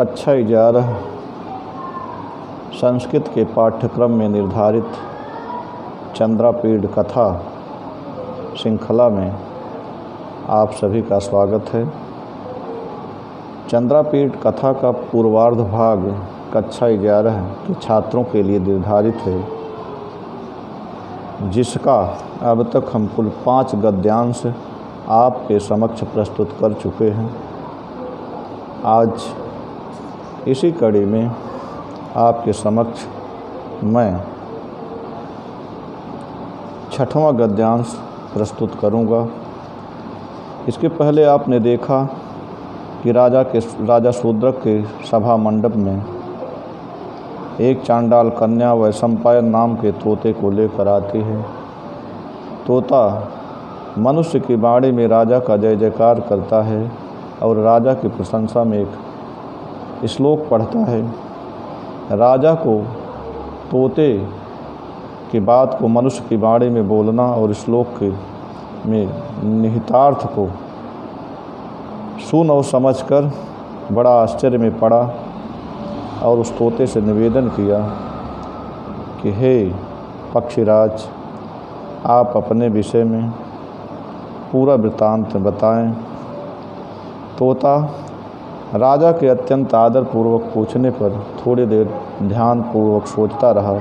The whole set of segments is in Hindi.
कक्षा 11 संस्कृत के पाठ्यक्रम में निर्धारित चंद्रापीठ कथा श्रृंखला में आप सभी का स्वागत है। चंद्रापीठ कथा का पूर्वार्ध भाग कक्षा 11 के छात्रों के लिए निर्धारित है, जिसका अब तक हम कुल 5 गद्यांश आपके समक्ष प्रस्तुत कर चुके हैं। आज इसी कड़ी में आपके समक्ष मैं 6वां गद्यांश प्रस्तुत करूंगा। इसके पहले आपने देखा कि राजा शूद्रक के सभा मंडप में एक चांडाल कन्या वैशंपायन नाम के तोते को लेकर आती है। तोता मनुष्य की वाणी में राजा का जय जयकार करता है और राजा की प्रशंसा में एक श्लोक पढ़ता है। राजा को तोते की बात को मनुष्य की वाणी में बोलना और श्लोक के में निहितार्थ को सुन और समझकर बड़ा आश्चर्य में पड़ा और उस तोते से निवेदन किया कि हे पक्षीराज, आप अपने विषय में पूरा वृत्तांत बताएं। तोता राजा के अत्यंत आदरपूर्वक पूछने पर थोड़ी देर ध्यानपूर्वक सोचता रहा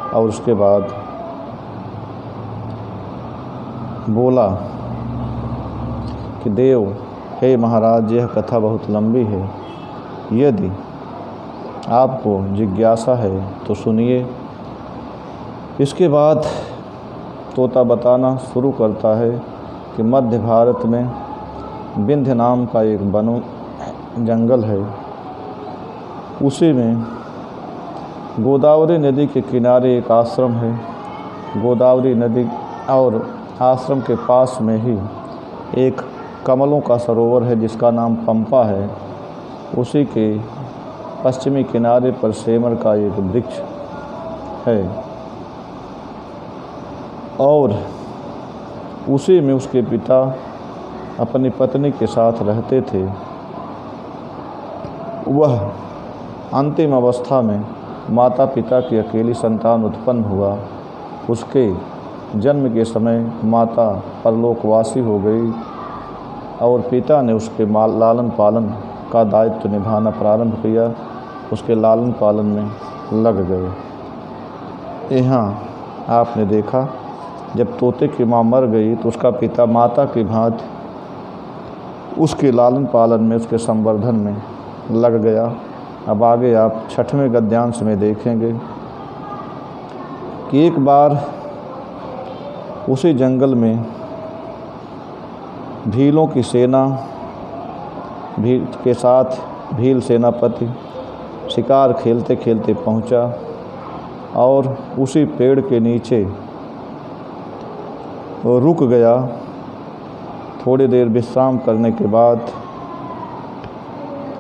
और उसके बाद बोला कि देव, हे महाराज, यह कथा बहुत लंबी है। यदि आपको जिज्ञासा है तो सुनिए। इसके बाद तोता बताना शुरू करता है कि मध्य भारत में विंध्य नाम का एक वनो जंगल है। उसी में गोदावरी नदी के किनारे एक आश्रम है। गोदावरी नदी और आश्रम के पास में ही एक कमलों का सरोवर है जिसका नाम पंपा है। उसी के पश्चिमी किनारे पर सेमर का एक वृक्ष है और उसी में उसके पिता अपनी पत्नी के साथ रहते थे। वह अंतिम अवस्था में माता पिता की अकेली संतान उत्पन्न हुआ। उसके जन्म के समय माता परलोकवासी हो गई और पिता ने उसके लालन पालन का दायित्व निभाना प्रारंभ किया। उसके लालन पालन में लग गए। यहाँ आपने देखा, जब तोते की माँ मर गई तो उसका पिता माता की भांति उसके लालन पालन में, उसके संवर्धन में लग गया। अब आगे आप 6वें गद्यांश में देखेंगे कि एक बार उसी जंगल में भीलों की सेना भील के साथ भील सेनापति शिकार खेलते खेलते पहुंचा और उसी पेड़ के नीचे रुक गया। थोड़ी देर विश्राम करने के बाद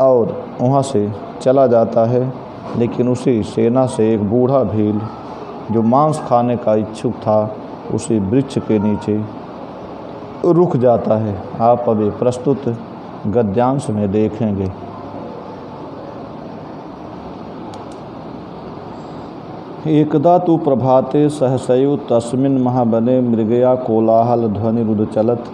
और वहाँ से चला जाता है, लेकिन उसी सेना से एक बूढ़ा भील जो मांस खाने का इच्छुक था उसी वृक्ष के नीचे रुक जाता है। आप अभी प्रस्तुत गद्यांश में देखेंगे। एकदा तु प्रभाते सहसैव तस्मिन् महावने मृगया कोलाहल ध्वनिरुदचलत्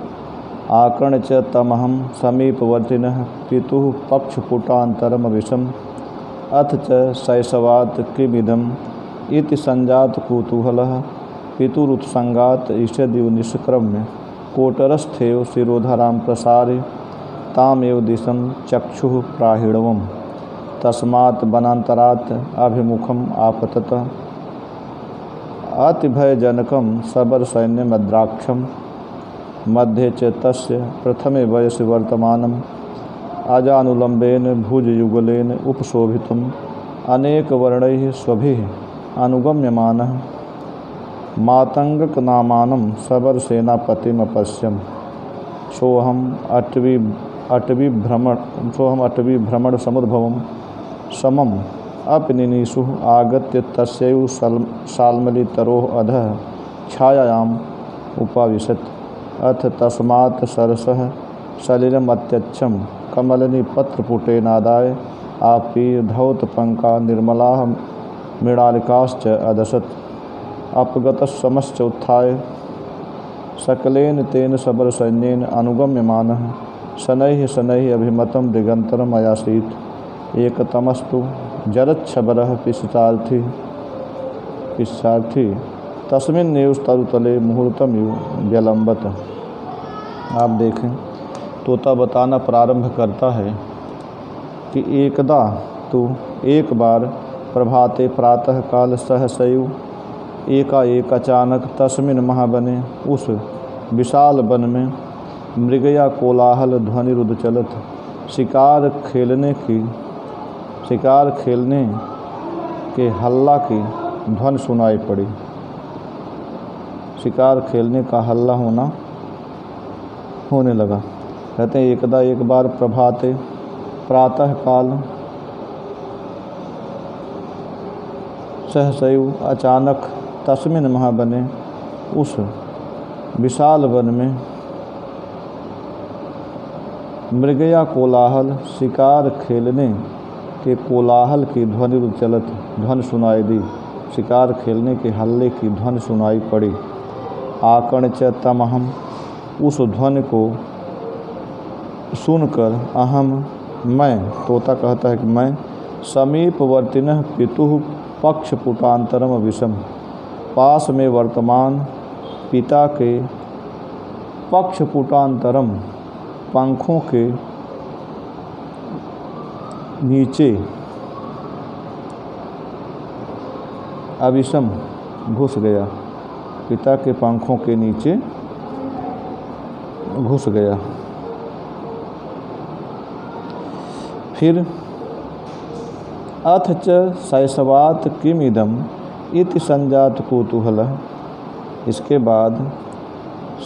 आकर्ण च तमहं समीपवर्तिनः पितुः पक्षपुटान्तरम विषम अथ च शैशवात् किमिदम् इति संजात कुतूहलः पितुरुत्संगात् ईषदिव निष्क्रम्य कोटरस्थेव शिरोधरां प्रसारे तामेव दिशं चक्षुः प्राहिणवम् तस्मात् वनान्तरात् अभिमुखम् आपतत अतिभयजनकं सबरसैन्यमद्राक्षं मध्ये च तस्य प्रथमे वयसि वर्तमानम् अजानुलम्बेन भुजयुगलेन उपशोभितुम् अनेकवर्णैः स्वभिः अनुगम्यमानः मातङ्गकनामानं सबरसेनापतिमपश्यम् सोऽहम् अटवीभ्रमण समुद्भवं समम् अपनिनीषुः आगत्य तस्यैव शाल्मलीतरोः अधः छायायाम् उपाविशत्। अथ तस्मात् सरसः सलिलमत्यच्छं कमलिनी पत्रपुटेनादाय आपी धौत पंका निर्मला मृणालिकाश्च अदशत अपगतश्रमश्च उत्थाय सकलेन तेन सबर सैन्येन अनुगम्यमानः शनैः शनैः अभिमतं दिगंतरम अयासीत एकतमस्तु जरच्छबरः पिशार्थी तस्मिन्नेव तरुतले मुहूर्तमिव व्यलंबत। आप देखें, तोता बताना प्रारंभ करता है कि एकदा तो एक बार प्रभाते प्रातः काल सहसैव एकाएक अचानक तस्मिन् महावने उस विशाल वन में मृगया कोलाहल ध्वनि रुद्ध चलत शिकार खेलने के हल्ला की ध्वनि सुनाई पड़ी। शिकार खेलने का हल्ला होने लगा। कहते हैं एकदा एक बार प्रभाते प्रातः काल सहसैव अचानक तस्मिन महावने उस विशाल वन में मृगया कोलाहल शिकार खेलने के कोलाहल की ध्वनि चलत ध्वनि सुनाई दी। शिकार खेलने के हल्ले की ध्वनि सुनाई पड़ी। आकर्ण च तमहम उस ध्वनि को सुनकर अहम मैं, तोता कहता है कि मैं समीपवर्तिनः पितुः पक्षपुटांतरम विषम, पास में वर्तमान पिता के पक्षपुटांतरम पंखों के नीचे अविषम घुस गया। पिता के पंखों के नीचे घुस गया। फिर अथ च शैशवात् किमिदम् इति संजात कौतूहलः, इसके बाद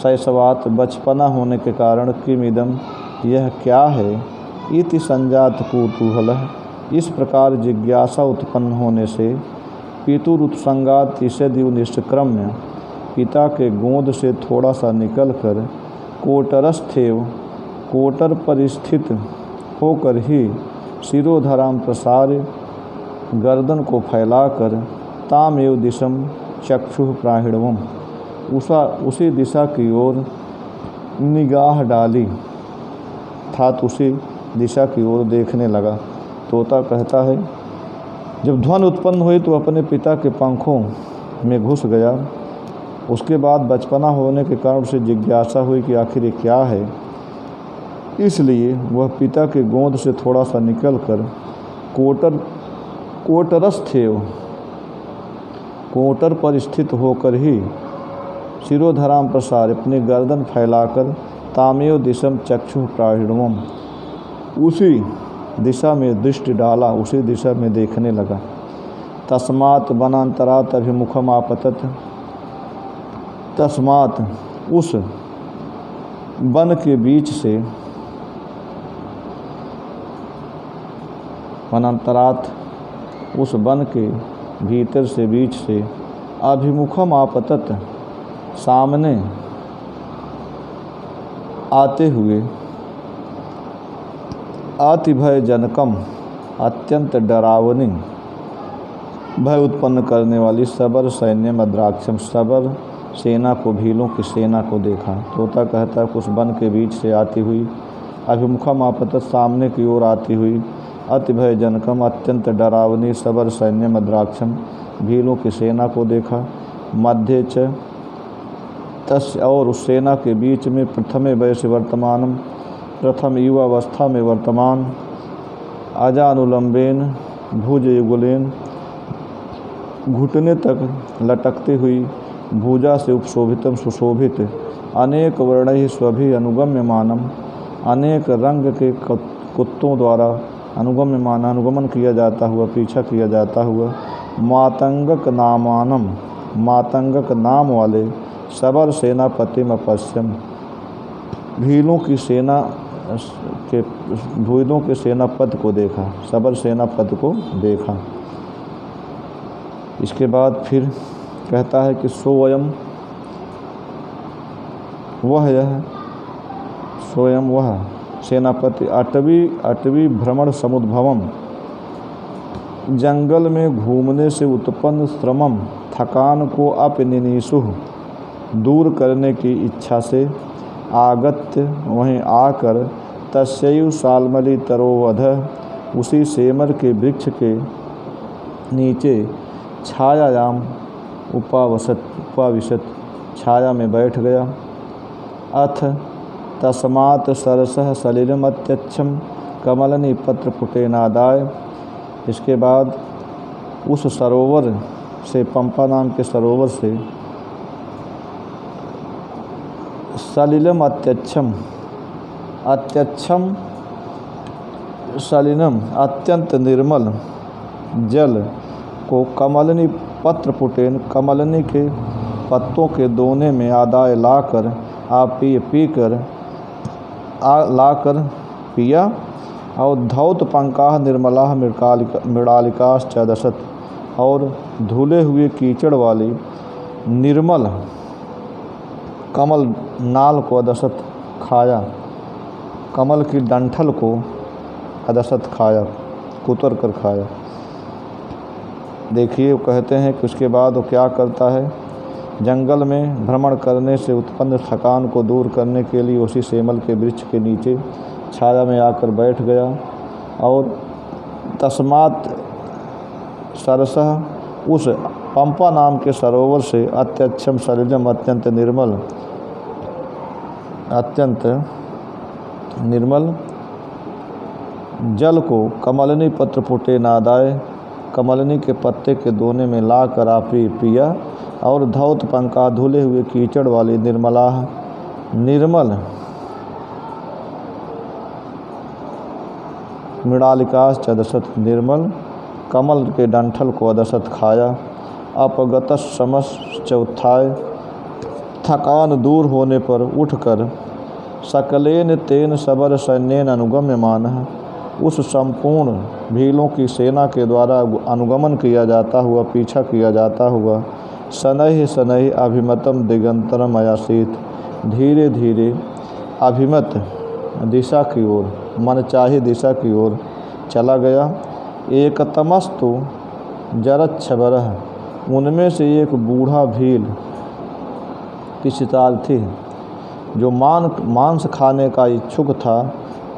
शैशवात बचपना होने के कारण किमिदम यह क्या है, इति संजात कौतूहलः इस प्रकार जिज्ञासा उत्पन्न होने से पितुरुत्संगात ईषदिव निष्क्रम्य पिता के गोद से थोड़ा सा निकलकर कोटरस्थेव कोटर पर स्थित होकर ही शिरोधराम प्रसार्य गर्दन को फैलाकर तामेव दिशम चक्षुः प्राहिणवम उसी दिशा की ओर निगाह डाली, अर्थात उसी दिशा की ओर देखने लगा। तोता कहता है जब ध्वनि उत्पन्न हुई तो अपने पिता के पंखों में घुस गया। उसके बाद बचपना होने के कारण उसे जिज्ञासा हुई कि आखिर ये क्या है, इसलिए वह पिता के गोद से थोड़ा सा निकलकर कोटर पर स्थित होकर ही शिरोधराम प्रसार अपनी गर्दन फैलाकर तामेव दिशम चक्षु प्राहिणवम उसी दिशा में दृष्टि डाला, उसी दिशा में देखने लगा। तस्मात् वनांतरात् अभिमुखम आपतत, तस्मात् उस वन के बीच से, वनांतरात् उस वन के भीतर से बीच से अभिमुखम आपतत सामने आते हुए अतिभय जनकम अत्यंत डरावनी भय उत्पन्न करने वाली सबर सैन्य मद्राक्षम सबर सेना को, भीलों की सेना को देखा। तोता कहता है उस वन के बीच से आती हुई अभिमुखम आपतत सामने की ओर आती हुई अतिभय जनकम अत्यंत डरावनी सबर सैन्य मद्राक्षम भीलों की सेना को देखा। मध्य च तस् और उस सेना के बीच में प्रथमे वयस वर्तमानम प्रथम युवावस्था में वर्तमान अजानुलंबेन भुज युगलेन घुटने तक लटकती हुई भुजा से उपशोभितम सुशोभित अनेक वर्ण स्वभि अनुगम्यमानम अनेक रंग के कुत्तों द्वारा अनुगम्यमान अनुगमन किया जाता हुआ, पीछा किया जाता हुआ मातंगक नामानम मातंगक नाम वाले सबर सेनापति मपश्यम भीलों की सेना के भीलों के सेनापति को देखा, सबर सेनापति को देखा। इसके बाद फिर कहता है कि सोयम वह सेनापति अटवी भ्रमण समुद्भवम जंगल में घूमने से उत्पन्न श्रमम थकान को अपनिनिषुः दूर करने की इच्छा से आगत्य वहीं आकर तस्यैव साल्मली तरोवधः उसी सेमर के वृक्ष के नीचे छायायाम उपाविशत छाया में बैठ गया। अथ तस्मात् सरसः सलिलमत्यच्छं कमलनि पत्रपुटेनादाय। इसके बाद उस सरोवर से, पंपा नाम के सरोवर से, सलिलम अत्यच्छम, अत्यच्छम सलिलम अत्यंत निर्मल जल को कमलनी पत्रपुटेन कमलनी के पत्तों के दोने में आदाय लाकर लाकर पिया। और धौत पंकाह निर्मलाह मृणालिकाश्च दशत और धुले हुए कीचड़ वाली निर्मल कमल नाल को अदसत खाया, कमल की डंठल को अदसत खाया, कुतर कर खाया। देखिए, वो कहते हैं कि उसके बाद वो क्या करता है, जंगल में भ्रमण करने से उत्पन्न थकान को दूर करने के लिए उसी सेमल के वृक्ष के नीचे छाया में आकर बैठ गया। और तस्मात् सरसः उस पंपा नाम के सरोवर से अत्यच्छम सलिलम अत्यंत निर्मल जल को कमलनी पत्रपुटे नादाय कमलनी के पत्ते के दोने में लाकर आपी पिया। और धौत पंका धुले हुए कीचड़ वाली निर्मल मृणालिकाश्च अदसत निर्मल कमल के डंठल को अदसत खाया। अपगत समश्च उत्थाय थकान दूर होने पर उठकर सकलेन तेन सबर सैन्येन अनुगम्यमानः उस संपूर्ण भीलों की सेना के द्वारा अनुगमन किया जाता हुआ, पीछा किया जाता हुआ, शनैः शनैः अभिमतम दिगंतरम अयासीत धीरे धीरे अभिमत दिशा की ओर, मनचाही दिशा की ओर चला गया। एकतमस्तु जरच्छबरः उनमें से एक बूढ़ा भील पिशितार्थी जो मांस खाने का इच्छुक था,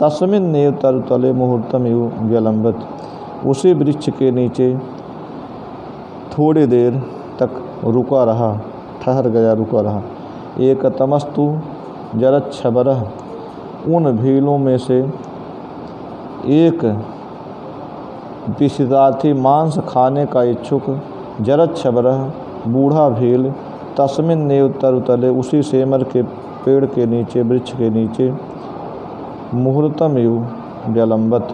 तस्मिन् नेव तरुतले मुहूर्तम इव व्यलंबत उसी वृक्ष के नीचे थोड़ी देर तक रुका रहा, ठहर गया, रुका रहा। एकतमस्तु जरच्छबरः उन भीलों में से एक पिशितार्थी मांस खाने का इच्छुक जरच्छबरः बूढ़ा भील तस्मिन् नेव तरुतले उसी सेमर के पेड़ के नीचे, वृक्ष के नीचे, मुहूर्तम इव व्यलंबत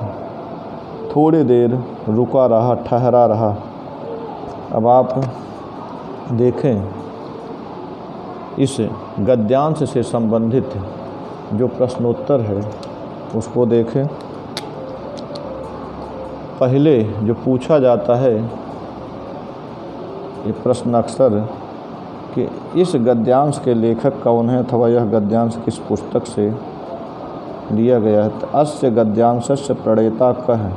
थोड़ी देर रुका रहा, ठहरा रहा। अब आप देखें, इस गद्यांश से संबंधित जो प्रश्नोत्तर है उसको देखें। पहले जो पूछा जाता है ये प्रश्न अक्सर कि इस गद्यांश के लेखक कौन है अथवा यह गद्यांश किस पुस्तक से लिया गया है। अस्य गद्यांशस्य प्रणेता कः,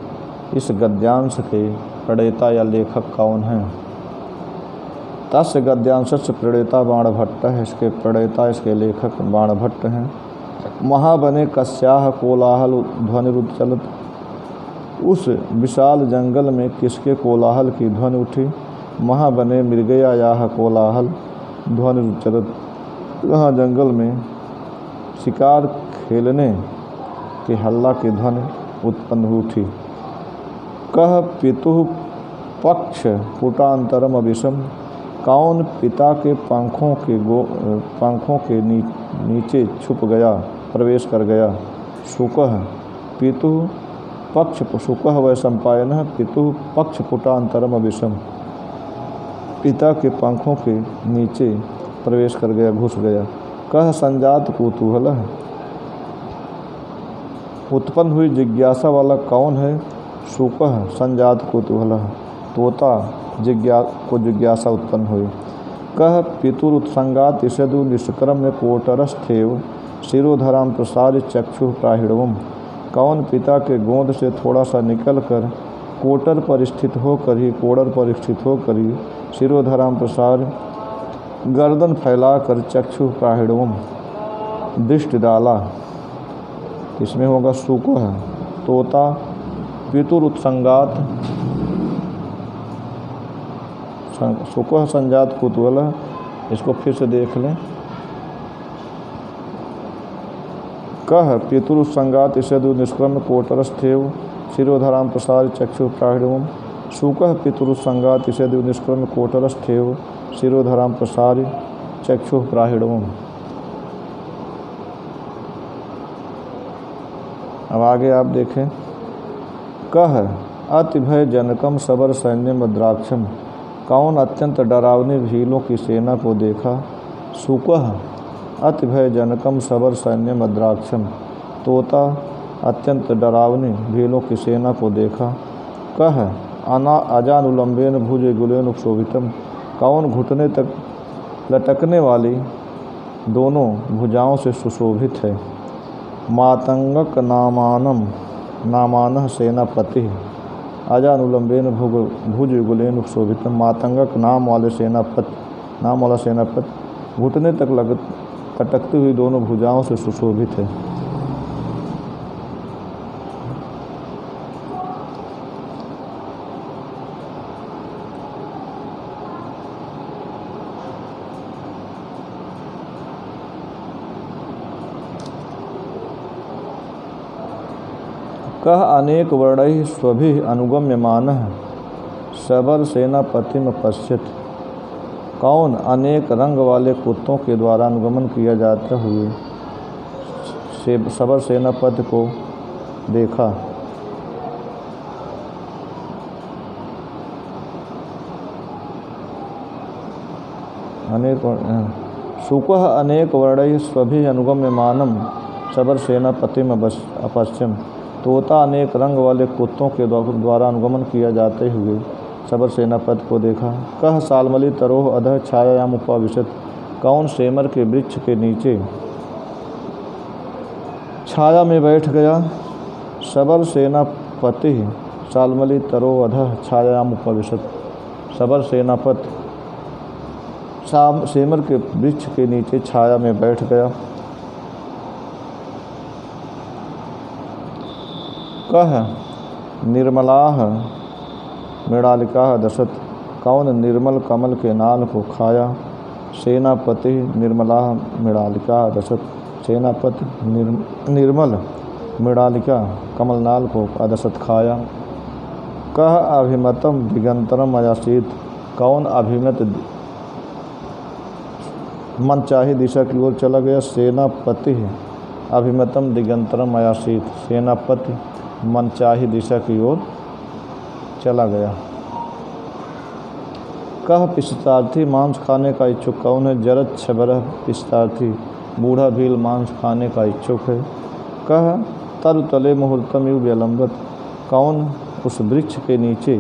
इस गद्यांश के प्रणेता या लेखक कौन है। तस्य गद्यांशस्य प्रणेता बाणभट्ट है, इसके प्रणेता, इसके लेखक बाणभट्ट हैं। महावने कस्याः कोलाहल ध्वनिरुच्चलत उस विशाल जंगल में किसके कोलाहल की ध्वनि उठी। महावने मृगयायाः कोलाहल ध्वनिरुच्चलत वहाँ जंगल में शिकार खेलने के हल्ला की ध्वनि उत्पन्न उठी। कह पितुः पक्ष पुटांतरम अभिषम कौन पिता के पंखों के नीचे छुप गया, प्रवेश कर गया। शुकः पितुः पक्ष शुकः वै सम्पायनः पितुः पक्ष पुटांतरम अभिषम पिता के पंखों के नीचे प्रवेश कर गया, घुस गया। कह संजात कुतूहलः उत्पन्न हुई जिज्ञासा वाला कौन है। शुकः संजात कुतूहलः तोता को जिज्ञासा उत्पन्न हुई। कह पितुरुत्संगात ईषदु निष्क्रम्य कोटरस्थेव शिरोधराम प्रसाद चक्षु प्राहिणवम कौन पिता के गोंद से थोड़ा सा निकल कर कोटर पर स्थित होकर ही शिरोधराम प्रसार गर्दन फैलाकर चक्षु प्राहिणवम दृष्टि डाला। इसमें होगा सुको है तोता पितुरुत्संगात सुको संजात कुतूहल। इसको फिर से देख लें। कह पितुरुत्संगात इसे निष्क्रम कोटरस्थेव शिरोधराम प्रसार चक्षु प्राहिणवम। सुकः पितुरुत्संगात इसे निष्क्रम कोटरस्थेव शिरोधराम प्रसार चक्षु प्राहिणवम। अब आगे आप देखें। कह अति भय जनकम सबर सैन्य मद्राक्षम। कौन अत्यंत डरावनी भीलों की सेना को देखा। सुकः अति भय जनकम सबर सैन्य मद्राक्षम। तोता अत्यंत डरावनी भीलों की सेना को देखा। कह अजानुलंबेन भुज गुलेन शोभितम। कौन घुटने तक लटकने वाली दोनों भुजाओं से सुशोभित है। मातंगक नामानः सेनापति। अजानुलंबेन भुज गुलेन शोभितम। मातंगक नाम वाला सेनापति घुटने तक लटकती हुई दोनों भुजाओं से सुशोभित है। कह अनेक वर्णैः स्वभिः अनुगम्यमानः शबर सेनापतिम पश्यत्। कौन अनेक रंग वाले कुत्तों के द्वारा अनुगमन किया जाते हुए शबर सेनापति को देखा। सुकः अनेक वर्णैः स्वभिः अनुगम्यमानं शबर सेनापतिम अपश्यम्। तोता अनेक रंग वाले कुत्तों के द्वारा अनुगमन किया जाते हुए शबर सेनापति को देखा। कह सालमली तरोह अधः छायायाम उपाविशत। कौन सेमर के वृक्ष के नीचे छाया में बैठ गया। शबर सेनापति सालमली तरोह अधः छायायाम उपाविशत। शबर सेनापति सेमर के वृक्ष के नीचे छाया में बैठ गया। कह निर्मलाह मृणालिकाः दशत। कौन निर्मल कमल के नाल को खाया। सेनापति निर्मलाह मृणालिकाः दशत। सेनापति निर्मल मृणालिका कमलनाल को अदसत खाया। कह अभिमतम दिगंतरम अयासीत। कौन अभिमत मनचाही दिशा की ओर चला गया। सेनापति अभिमतम दिगंतरम अयासीत। सेनापति मनचाही दिशा की ओर चला गया। कह पिस्तार्थी मांस खाने का इच्छुक कौन है। जरत छबरह पिस्तार्थी बूढ़ा भील मांस खाने का इच्छुक है। कह तरु तले मुहूर्तम युग विलंबत। कौन उस वृक्ष के नीचे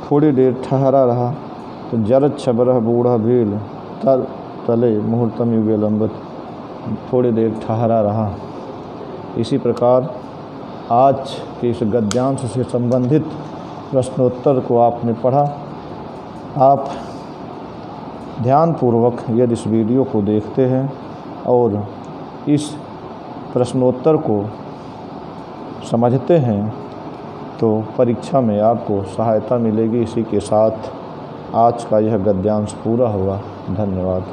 थोड़ी देर ठहरा रहा। तो जरत छबरह बूढ़ा भील तर तले मुहूर्तम युग विलंबत थोड़ी देर ठहरा रहा। इसी प्रकार आज के इस गद्यांश से संबंधित प्रश्नोत्तर को आपने पढ़ा। आप ध्यानपूर्वक यदि इस वीडियो को देखते हैं और इस प्रश्नोत्तर को समझते हैं तो परीक्षा में आपको सहायता मिलेगी। इसी के साथ आज का यह गद्यांश पूरा हुआ। धन्यवाद।